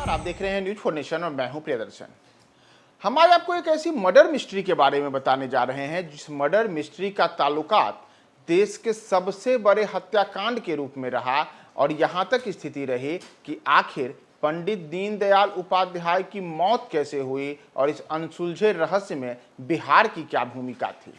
आप देख रहे हैं न्यूज फॉर नेशन और मैं हूं प्रियदर्शन। हम आज आपको एक ऐसी मर्डर मिस्ट्री के बारे में बताने जा रहे हैं जिस मर्डर मिस्ट्री का ताल्लुकात देश के सबसे बड़े हत्याकांड के रूप में रहा और यहां तक स्थिति रही कि आखिर पंडित दीनदयाल उपाध्याय की मौत कैसे हुई और इस अनसुलझे रहस्य में बिहार की क्या भूमिका थी।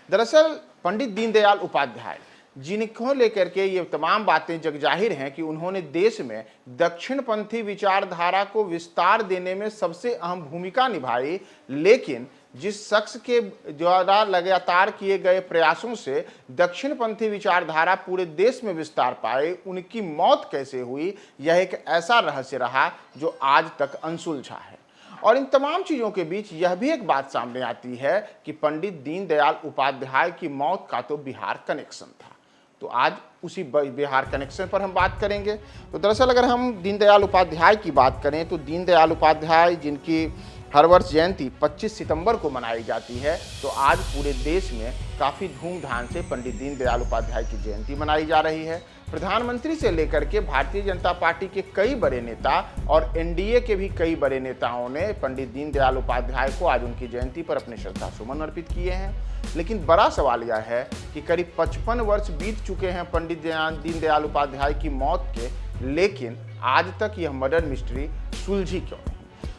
दरअसल पंडित दीनदयाल उपाध्याय जिनको लेकर के ये तमाम बातें जगजाहिर हैं कि उन्होंने देश में दक्षिणपंथी विचारधारा को विस्तार देने में सबसे अहम भूमिका निभाई, लेकिन जिस शख्स के द्वारा लगातार किए गए प्रयासों से दक्षिणपंथी विचारधारा पूरे देश में विस्तार पाए, उनकी मौत कैसे हुई, यह एक ऐसा रहस्य रहा जो आज तक अनसुलझा है। और इन तमाम चीज़ों के बीच यह भी एक बात सामने आती है कि पंडित दीनदयाल उपाध्याय की मौत का तो बिहार कनेक्शन था। तो आज उसी बिहार कनेक्शन पर हम बात करेंगे। तो दरअसल अगर हम दीनदयाल उपाध्याय की बात करें तो दीनदयाल उपाध्याय जिनकी हर वर्ष जयंती 25 सितंबर को मनाई जाती है, तो आज पूरे देश में काफ़ी धूमधाम से पंडित दीनदयाल उपाध्याय की जयंती मनाई जा रही है। प्रधानमंत्री से लेकर के भारतीय जनता पार्टी के कई बड़े नेता और एनडीए के भी कई बड़े नेताओं ने पंडित दीनदयाल उपाध्याय को आज उनकी जयंती पर अपने श्रद्धा सुमन अर्पित किए हैं। लेकिन बड़ा सवाल यह है कि करीब 55 वर्ष बीत चुके हैं पंडित दीनदयाल उपाध्याय की मौत के, लेकिन आज तक यह मर्डर मिस्ट्री सुलझी क्यों नहीं।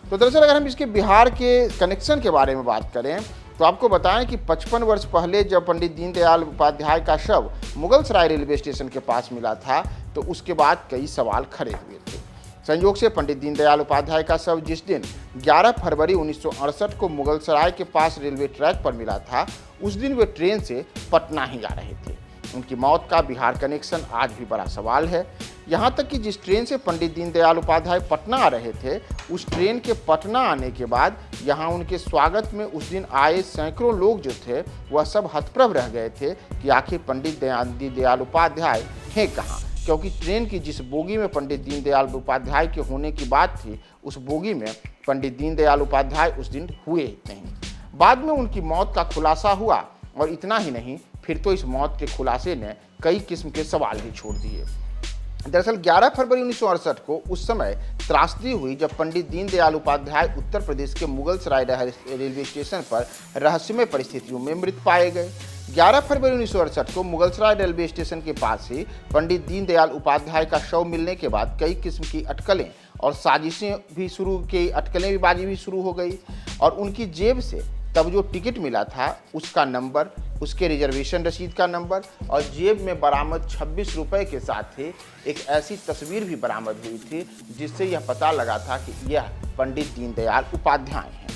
तो दरअसल अगर हम इसके बिहार के कनेक्शन के बारे में बात करें तो आपको बताएं कि 55 वर्ष पहले जब पंडित दीनदयाल उपाध्याय का शव मुगलसराय रेलवे स्टेशन के पास मिला था, तो उसके बाद कई सवाल खड़े हुए थे। संयोग से पंडित दीनदयाल उपाध्याय का शव जिस दिन 11 फरवरी 1968 को मुगलसराय के पास रेलवे ट्रैक पर मिला था, उस दिन वे ट्रेन से पटना ही जा रहे थे। उनकी मौत का बिहार कनेक्शन आज भी बड़ा सवाल है। यहाँ तक कि जिस ट्रेन से पंडित दीनदयाल उपाध्याय पटना आ रहे थे, उस ट्रेन के पटना आने के बाद यहाँ उनके स्वागत में उस दिन आए सैकड़ों लोग जो थे वह सब हतप्रभ रह गए थे कि आखिर पंडित दीनदयाल उपाध्याय हैं कहाँ, क्योंकि ट्रेन की जिस बोगी में पंडित दीनदयाल उपाध्याय के होने की बात थी, उस बोगी में पंडित दीनदयाल उपाध्याय उस दिन हुए ही नहीं। बाद में उनकी मौत का खुलासा हुआ और इतना ही नहीं, फिर तो इस मौत के खुलासे ने कई किस्म के सवाल भी छोड़ दिए। दरअसल 11 फरवरी 1968 को उस समय त्रासदी हुई जब पंडित दीनदयाल उपाध्याय उत्तर प्रदेश के मुगलसराय रेलवे स्टेशन पर रहस्यमय परिस्थितियों में मृत पाए गए। 11 फरवरी 1968 को मुगलसराय रेलवे स्टेशन के पास ही पंडित दीनदयाल उपाध्याय का शव मिलने के बाद कई किस्म की अटकलें और साजिशें भी शुरू की, अटकलेंबाजी भी शुरू हो गई और उनकी जेब से तब जो टिकट मिला था उसका नंबर, उसके रिजर्वेशन रसीद का नंबर और जेब में बरामद 26 रुपए के साथ ही एक ऐसी तस्वीर भी बरामद हुई थी जिससे यह पता लगा था कि यह पंडित दीनदयाल उपाध्याय हैं।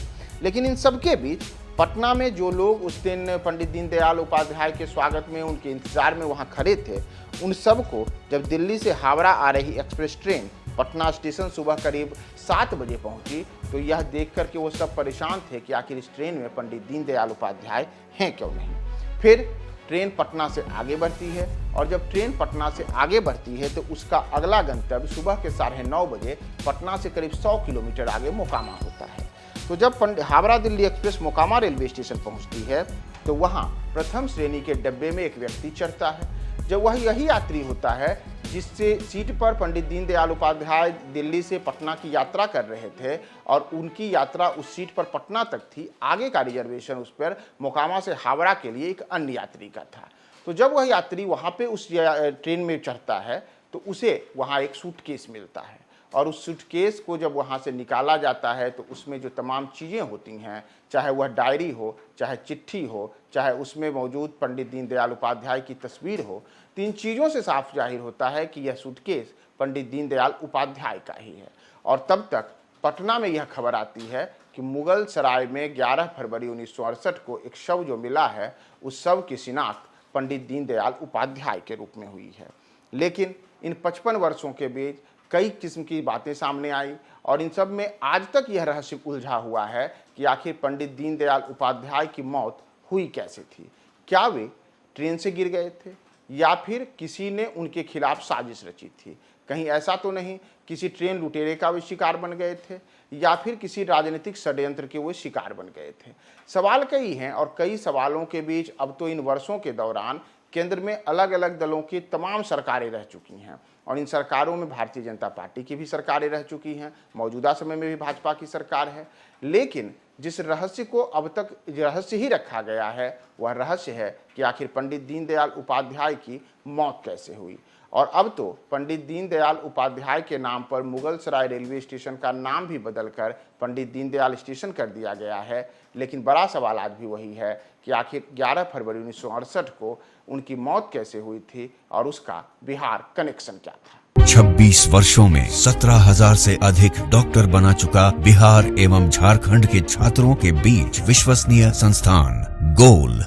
लेकिन इन सब के बीच पटना में जो लोग उस दिन पंडित दीनदयाल उपाध्याय के स्वागत में उनके इंतजार में वहाँ खड़े थे, उन सब को जब दिल्ली से हावड़ा आ रही एक्सप्रेस ट्रेन पटना स्टेशन सुबह करीब 7 बजे पहुंची, तो यह देख कर के वो सब परेशान थे कि आखिर इस ट्रेन में पंडित दीनदयाल उपाध्याय हैं क्यों नहीं। फिर ट्रेन पटना से आगे बढ़ती है और जब ट्रेन पटना से आगे बढ़ती है तो उसका अगला गंतव्य सुबह के 9:30 बजे पटना से करीब 100 किलोमीटर आगे मोकामा होता है। तो जब Howrah Delhi express Mokama railway station पहुंचती है तो वहाँ प्रथम श्रेणी के डब्बे में एक व्यक्ति चढ़ता है। जब वह यही यात्री होता है जिससे सीट पर पंडित दीनदयाल उपाध्याय दिल्ली से पटना की यात्रा कर रहे थे और उनकी यात्रा उस सीट पर पटना तक थी, आगे का रिजर्वेशन उस पर मोकामा से हावड़ा के लिए एक अन्य यात्री का था। तो जब वह यात्री वहाँ पे उस ट्रेन में चढ़ता है तो उसे वहाँ एक सूटकेस मिलता है और उस सूटकेस को जब वहाँ से निकाला जाता है तो उसमें जो तमाम चीज़ें होती हैं, चाहे वह डायरी हो, चाहे चिट्ठी हो, चाहे उसमें मौजूद पंडित दीनदयाल उपाध्याय की तस्वीर हो, तीन चीज़ों से साफ जाहिर होता है कि यह सूटकेस पंडित दीनदयाल उपाध्याय का ही है। और तब तक पटना में यह खबर आती है कि मुगलसराय में 11 फरवरी 1968 को एक शव जो मिला है, उस शव की शिनाख्त पंडित दीनदयाल उपाध्याय के रूप में हुई है। लेकिन इन 55 वर्षों के बीच कई किस्म की बातें सामने आई और इन सब में आज तक यह रहस्य उलझा हुआ है कि आखिर पंडित दीनदयाल उपाध्याय की मौत हुई कैसे थी। क्या वे ट्रेन से गिर गए थे या फिर किसी ने उनके खिलाफ साजिश रची थी? कहीं ऐसा तो नहीं किसी ट्रेन लुटेरे का भी शिकार बन गए थे या फिर किसी राजनीतिक षड्यंत्र के वो शिकार बन गए थे? सवाल कई हैं और कई सवालों के बीच अब तो इन वर्षों के दौरान केंद्र में अलग अलग दलों की तमाम सरकारें रह चुकी हैं और इन सरकारों में भारतीय जनता पार्टी की भी सरकारें रह चुकी हैं, मौजूदा समय में भी भाजपा की सरकार है। लेकिन जिस रहस्य को अब तक रहस्य ही रखा गया है वह रहस्य है कि आखिर पंडित दीनदयाल उपाध्याय की मौत कैसे हुई। और अब तो पंडित दीनदयाल उपाध्याय के नाम पर मुगल सराय रेलवे स्टेशन का नाम भी बदलकर पंडित दीनदयाल स्टेशन कर दिया गया है। लेकिन बड़ा सवाल आज भी वही है कि आखिर 11 फरवरी 1968 को उनकी मौत कैसे हुई थी और उसका बिहार कनेक्शन क्या था। 26 वर्षों में 17,000 से अधिक डॉक्टर बना चुका बिहार एवं झारखंड के छात्रों के बीच विश्वसनीय संस्थान गोल